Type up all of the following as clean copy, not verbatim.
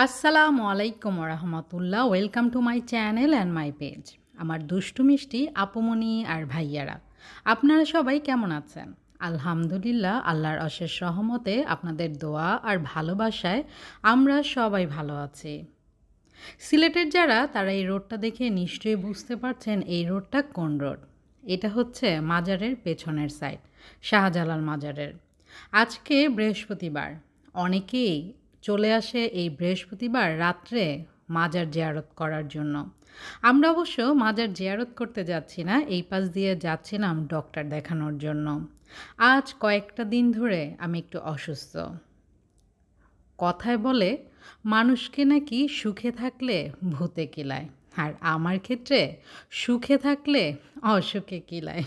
আসসালামু আলাইকুম রহমতুল্লাহ। Welcome to my channel and my page. আমার দুষ্টু মিষ্টি আপুমনি আর ভাইয়ারা, আপনারা সবাই কেমন আছেন? আলহামদুলিল্লাহ, আল্লাহর অশেষ রহমতে আপনাদের দোয়া আর ভালোবাসায় আমরা সবাই ভালো আছি। সিলেটের যারা তারা এই রোডটা দেখে নিশ্চয়ই বুঝতে পারছেন এই রোডটা কোন রোড। এটা হচ্ছে মাজারের পেছনের সাইড, শাহজালাল মাজারের। আজকে বৃহস্পতিবার, অনেকেই চলে আসে এই বৃহস্পতিবার রাত্রে মাজার জিয়ারত করার জন্য। আমরা অবশ্য মাজার জিয়ারত করতে যাচ্ছি না, এই পাশ দিয়ে যাচ্ছিলাম ডক্টর দেখানোর জন্য। আজ কয়েকটা দিন ধরে আমি একটু অসুস্থ। কথায় বলে মানুষকে নাকি সুখে থাকলে ভূতে কিলায়, আর আমার ক্ষেত্রে সুখে থাকলে অসুখে কিলায়।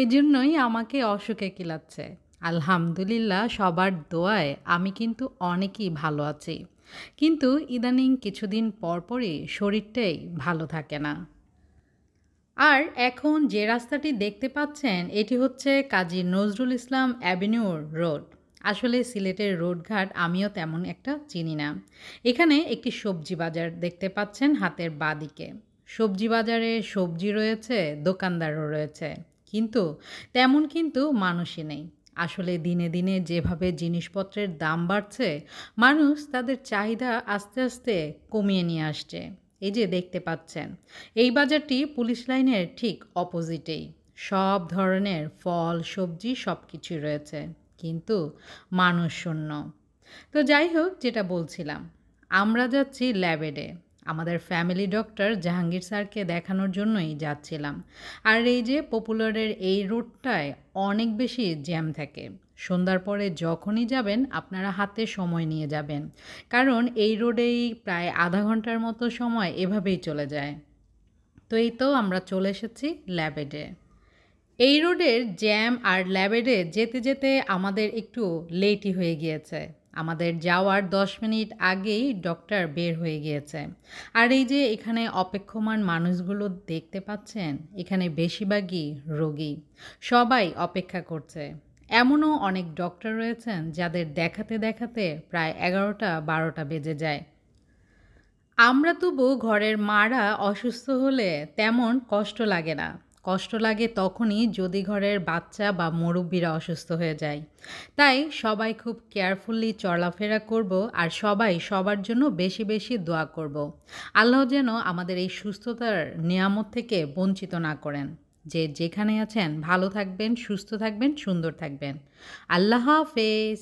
এজন্যই আমাকে অসুখে কিলাচ্ছে। আলহামদুলিল্লাহ, সবার দোয়ায় আমি কিন্তু অনেকই ভালো আছি, কিন্তু ইদানিং কিছুদিন পরপরই শরীরটাই ভালো থাকে না। আর এখন যে রাস্তাটি দেখতে পাচ্ছেন এটি হচ্ছে কাজী নজরুল ইসলাম অ্যাভিনিউর রোড। আসলে সিলেটের রোডঘাট আমিও তেমন একটা চিনি না। এখানে একটি সবজি বাজার দেখতে পাচ্ছেন হাতের বাঁদিকে। সবজি বাজারে সবজি রয়েছে, দোকানদারও রয়েছে, কিন্তু তেমন কিন্তু মানুষই নেই। আসলে দিনে দিনে যেভাবে জিনিসপত্রের দাম বাড়ছে, মানুষ তাদের চাহিদা আস্তে আস্তে কমিয়ে নিয়ে আসছে। এই যে দেখতে পাচ্ছেন, এই বাজারটি পুলিশ লাইনের ঠিক অপোজিটেই। সব ধরনের ফল সবজি সব কিছুই রয়েছে, কিন্তু মানুষ শূন্য। তো যাই হোক, যেটা বলছিলাম, আমরা যাচ্ছি ল্যাবেডে। আমাদের ফ্যামিলি ডক্টর জাহাঙ্গীর স্যারকে দেখানোর জন্যই যাচ্ছিলাম। আর এই যে পপুলারের এই রোডটায় অনেক বেশি জ্যাম থাকে। সন্ধ্যার পরে যখনই যাবেন আপনারা হাতে সময় নিয়ে যাবেন, কারণ এই রোডেই প্রায় আধা ঘন্টার মতো সময় এভাবেই চলে যায়। তো এই তো আমরা চলে এসেছি ল্যাবেডে। এই রোডের জ্যাম আর ল্যাবেডে যেতে যেতে আমাদের একটু লেটই হয়ে গিয়েছে। আমাদের যাওয়ার 10 মিনিট আগেই ডক্টর বের হয়ে গিয়েছে। আর এই যে এখানে অপেক্ষমান মানুষগুলো দেখতে পাচ্ছেন, এখানে বেশিরভাগই রোগী, সবাই অপেক্ষা করছে। এমনও অনেক ডক্টর রয়েছেন যাদের দেখাতে দেখাতে প্রায় 11টা-12টা বেজে যায়। আমরা তবু ঘরের মারা অসুস্থ হলে তেমন কষ্ট লাগে না। কষ্ট লাগে তখনই যদি ঘরের বাচ্চা বা মুরব্বিরা অসুস্থ হয়ে যায়। তাই সবাই খুব কেয়ারফুলি চলাফেরা করব, আর সবাই সবার জন্য বেশি বেশি দোয়া করব। আল্লাহ যেন আমাদের এই সুস্থতার নিয়ামত থেকে বঞ্চিত না করেন। যে যেখানে আছেন ভালো থাকবেন, সুস্থ থাকবেন, সুন্দর থাকবেন। আল্লাহ হাফেজ।